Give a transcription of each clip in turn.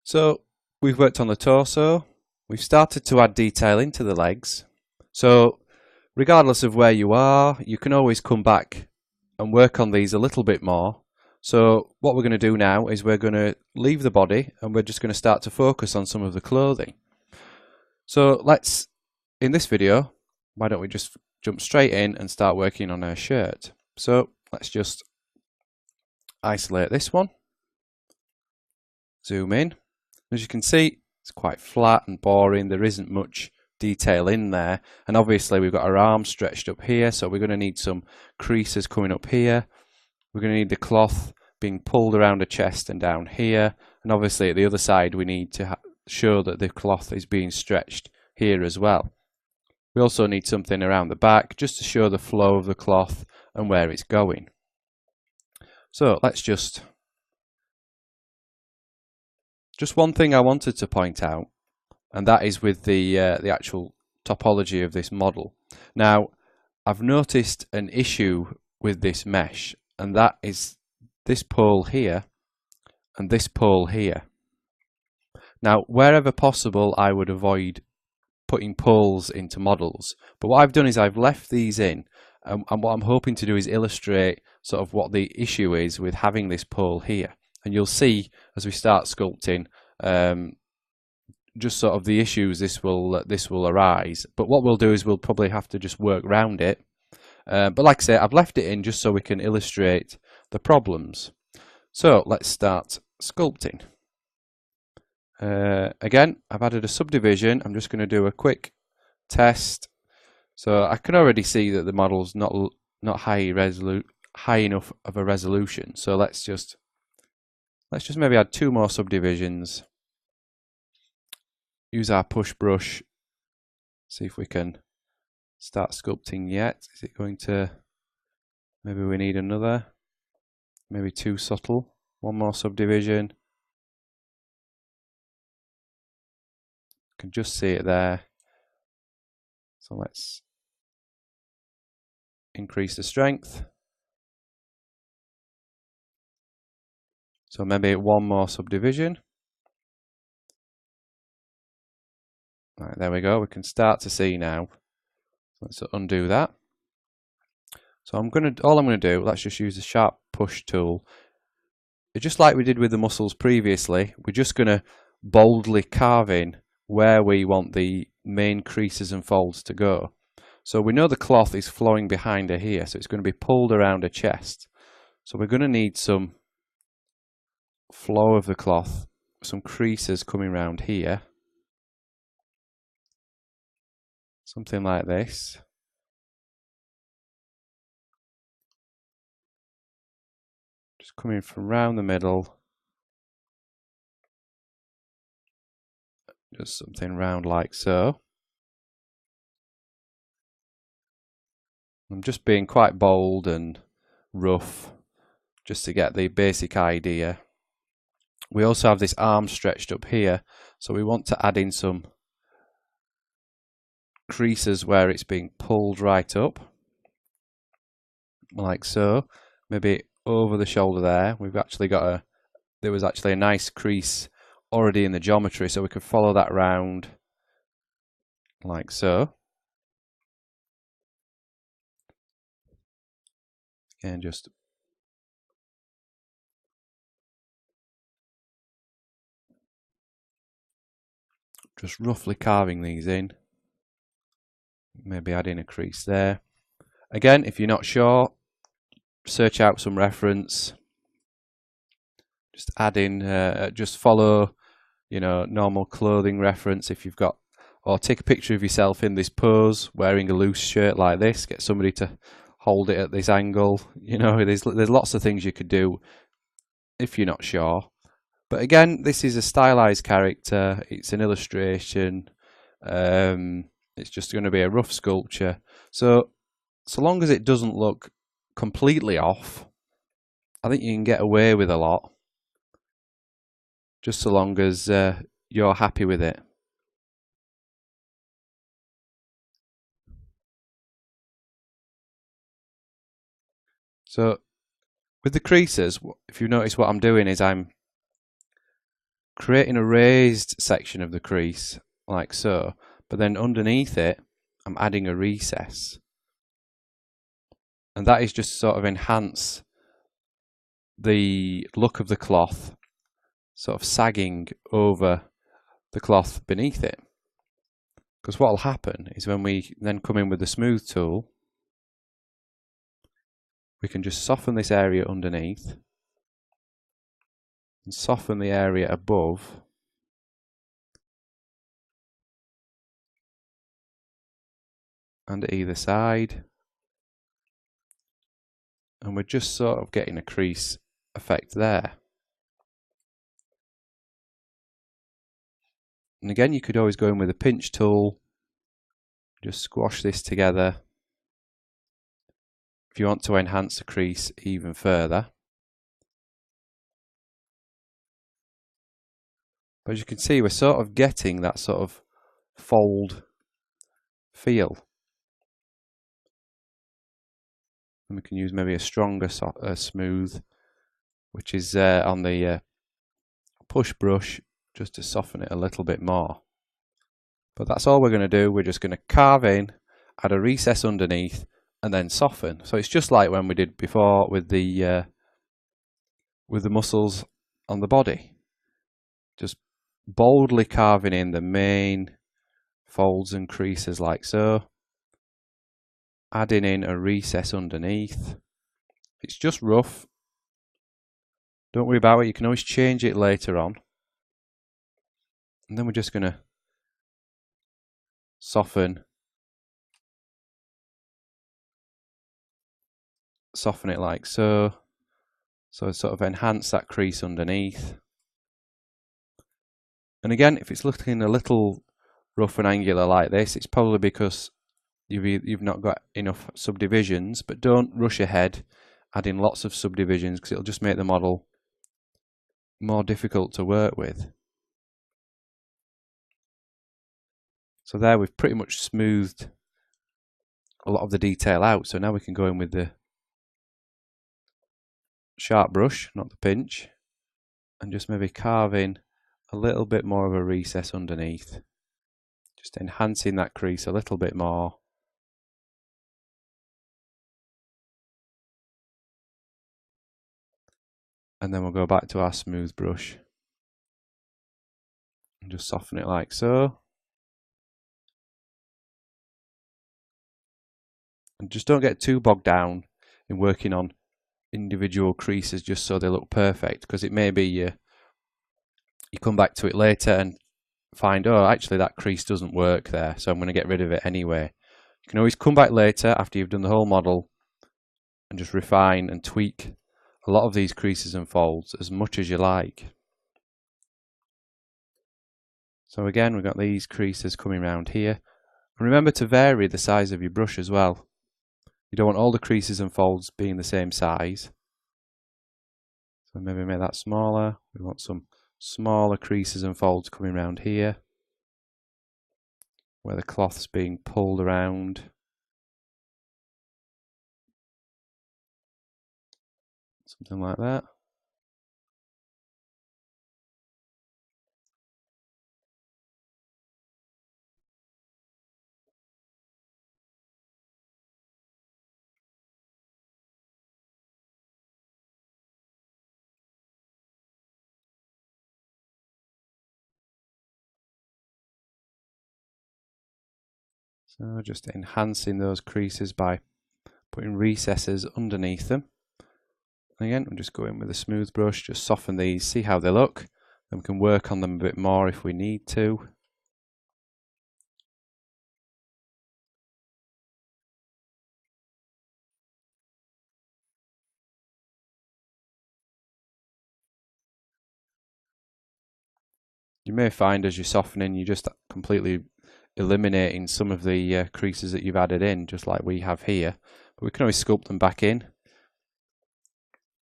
So we've worked on the torso, we've started to add detail into the legs. So regardless of where you are, you can always come back and work on these a little bit more. So what we're going to do now is we're going to leave the body and we're just going to start to focus on some of the clothing. So in this video, why don't we just jump straight in and start working on our shirt. So let's just isolate this one, zoom in. As you can see, it's quite flat and boring. There isn't much detail in there. And obviously we've got our arms stretched up here, so we're going to need some creases coming up here. We're going to need the cloth being pulled around the chest and down here. And obviously at the other side we need to show that the cloth is being stretched here as well. We also need something around the back just to show the flow of the cloth and where it's going. So let's just one thing I wanted to point out, and that is with the actual topology of this model. Now, I've noticed an issue with this mesh, and that is this pole here and this pole here. Now, wherever possible, I would avoid putting poles into models, but what I've done is I've left these in, and what I'm hoping to do is illustrate sort of what the issue is with having this pole here. And you'll see as we start sculpting just sort of the issues this will arise. But what we'll do is we'll probably have to just work around it. But like I say, I've left it in just so we can illustrate the problems. So let's start sculpting. Again, I've added a subdivision. I'm just going to do a quick test. So I can already see that the model's not high enough of a resolution. So let's just maybe add 2 more subdivisions. Use our push brush. See if we can start sculpting yet. Is it going to? Maybe we need another. Maybe too subtle. 1 more subdivision. You can just see it there. So let's increase the strength. So maybe 1 more subdivision. Right, there we go. We can start to see now. Let's undo that. So all I'm gonna do, let's just use the sharp push tool. Just like we did with the muscles previously, we're just gonna boldly carve in where we want the main creases and folds to go. So we know the cloth is flowing behind her here, so it's going to be pulled around her chest. So we're going to need some flow of the cloth, some creases coming around here. Something like this. Just coming from around the middle. Just something round like so. I'm just being quite bold and rough just to get the basic idea. We also have this arm stretched up here, so we want to add in some creases where it's being pulled right up, like so. Maybe over the shoulder there. We've actually got there was actually a nice crease already in the geometry, so we could follow that round like so. And just roughly carving these in. Maybe add in a crease there. Again, if you're not sure, search out some reference. Just add in, just follow, normal clothing reference if you've got, or take a picture of yourself in this pose, wearing a loose shirt like this. Get somebody to hold it at this angle. There's lots of things you could do if you're not sure. But again, this is a stylized character. It's an illustration. It's just going to be a rough sculpture. So long as it doesn't look completely off, I think you can get away with a lot. Just so long as you're happy with it. So with the creases, if you notice what I'm doing is I'm creating a raised section of the crease like so, but then underneath it I'm adding a recess, and that is just sort of enhance the look of the cloth, sort of sagging over the cloth beneath it. Because what will happen is when we then come in with the smooth tool, we can just soften this area underneath and soften the area above and either side, and we're just sort of getting a crease effect there. And again, you could always go in with a pinch tool, just squash this together if you want to enhance the crease even further. But as you can see, we're sort of getting that sort of fold feel. And we can use maybe a stronger smooth, which is on the push brush, just to soften it a little bit more. But that's all we're going to do. We're just going to carve in, add a recess underneath, and then soften. So it's just like when we did before with the muscles on the body. Just boldly carving in the main folds and creases like so. Adding in a recess underneath. It's just rough. Don't worry about it. You can always change it later on. And then we're just going to soften it like so. So sort of enhance that crease underneath. And again, if it's looking a little rough and angular like this, it's probably because you've not got enough subdivisions. But don't rush ahead adding lots of subdivisions, because it'll just make the model more difficult to work with. So there, we've pretty much smoothed a lot of the detail out. So now we can go in with the sharp brush, not the pinch, and just maybe carve in a little bit more of a recess underneath, just enhancing that crease a little bit more. And then we'll go back to our smooth brush and just soften it like so. And just don't get too bogged down in working on individual creases just so they look perfect, because it may be you come back to it later and find, oh, actually that crease doesn't work there, so I'm going to get rid of it anyway. You can always come back later after you've done the whole model and just refine and tweak a lot of these creases and folds as much as you like. So again, we've got these creases coming around here. And remember to vary the size of your brush as well. You don't want all the creases and folds being the same size. So maybe make that smaller. We want some smaller creases and folds coming around here, where the cloth's being pulled around. Something like that. So just enhancing those creases by putting recesses underneath them. And again, I'm just going with a smooth brush, just soften these, see how they look. Then we can work on them a bit more if we need to. You may find as you're softening, you're just completely eliminating some of the creases that you've added in, just like we have here. But we can always sculpt them back in.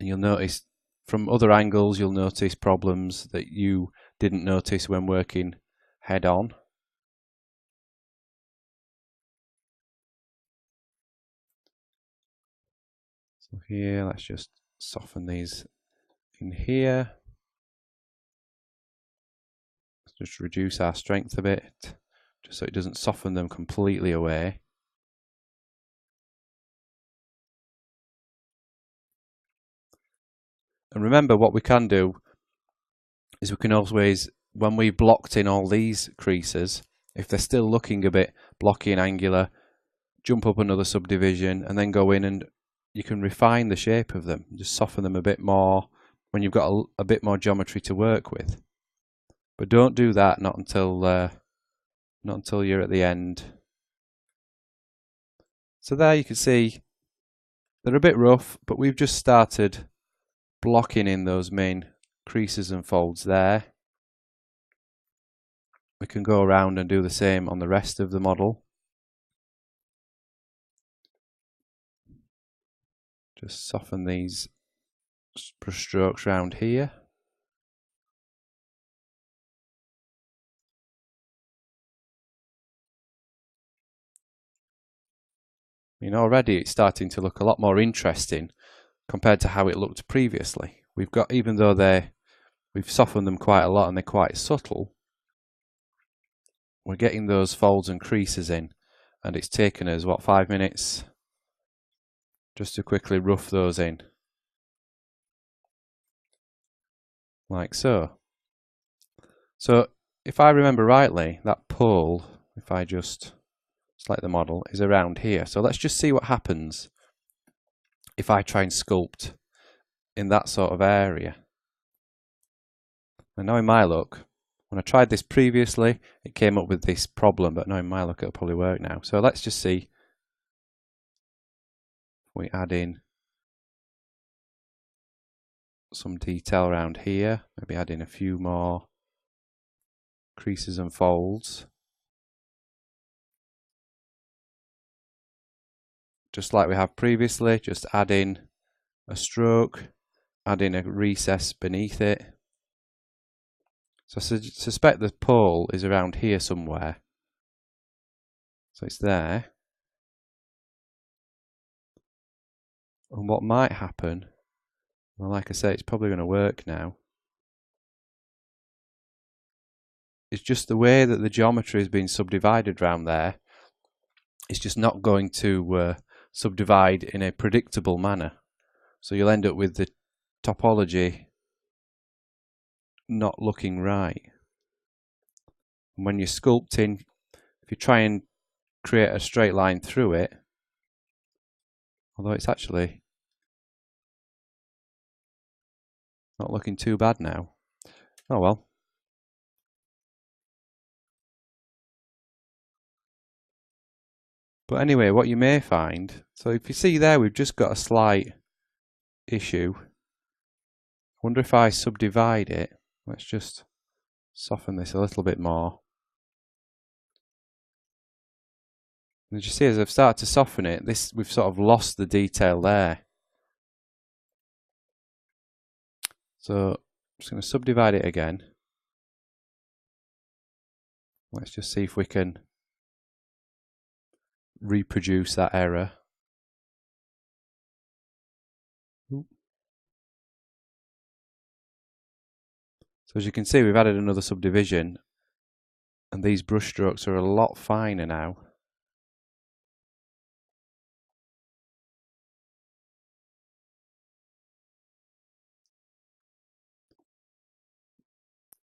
And you'll notice from other angles, you'll notice problems that you didn't notice when working head on. So here, let's just soften these in here. Just reduce our strength a bit, just so it doesn't soften them completely away. And remember, what we can do is we can always, when we've blocked in all these creases, if they're still looking a bit blocky and angular, jump up another subdivision and then go in and you can refine the shape of them, just soften them a bit more when you've got a bit more geometry to work with. But don't do that not until you're at the end. So there you can see they're a bit rough, but we've just started blocking in those main creases and folds there. We can go around and do the same on the rest of the model. Just soften these brush strokes around here. Already it's starting to look a lot more interesting compared to how it looked previously. We've got, even though we've softened them quite a lot and they're quite subtle, we're getting those folds and creases in, and it's taken us, what, 5 minutes just to quickly rough those in, like so. So if I remember rightly, that pole, if I just select the model, is around here. So let's just see what happens if I try and sculpt in that sort of area. And now in my look, when I tried this previously, it came up with this problem, but now in my look it'll probably work now. So let's just see. We add in some detail around here, maybe add in a few more creases and folds. Just like we have previously, just add in a stroke, add in a recess beneath it. So I suspect the pole is around here somewhere. So it's there. And what might happen, well, like I say, it's probably going to work now, it's just the way that the geometry has been subdivided around there. It's just not going to subdivide in a predictable manner. So you'll end up with the topology not looking right. And when you're sculpting, if you try and create a straight line through it, although it's actually not looking too bad now. Oh well. But anyway, what you may find, so if you see there, we've just got a slight issue. I wonder if I subdivide it. Let's just soften this a little bit more. And as you see, as I've started to soften it, we've sort of lost the detail there. So I'm just going to subdivide it again. Let's just see if we can reproduce that error. So as you can see, we've added another subdivision, and these brush strokes are a lot finer now.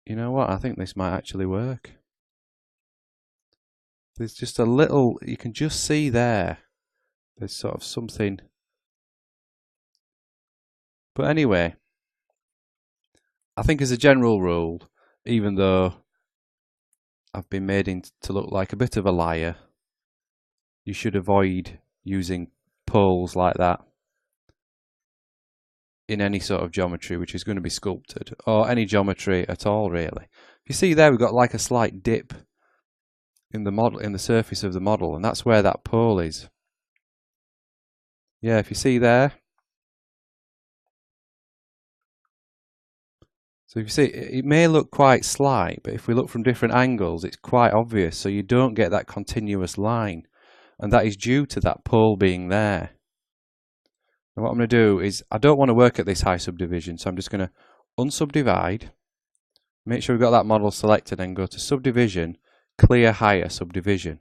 You know what? I think this might actually work. There's just a little, you can just see there, there's sort of something. But anyway, I think as a general rule, even though I've been made to look like a bit of a liar, you should avoid using poles like that in any sort of geometry which is going to be sculpted, or any geometry at all really. If you see there, we've got like a slight dip in the model, in the surface of the model, and that's where that pole is. Yeah, if you see there. So if you see, it may look quite slight, but if we look from different angles, it's quite obvious, so you don't get that continuous line, and that is due to that pole being there. And what I'm going to do is, I don't want to work at this high subdivision, so I'm just going to unsubdivide, make sure we've got that model selected and go to subdivision, clear higher subdivision.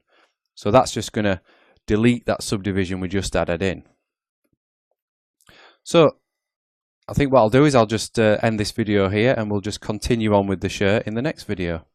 So that's just going to delete that subdivision we just added in. So I think what I'll do is I'll just end this video here, and we'll just continue on with the shirt in the next video.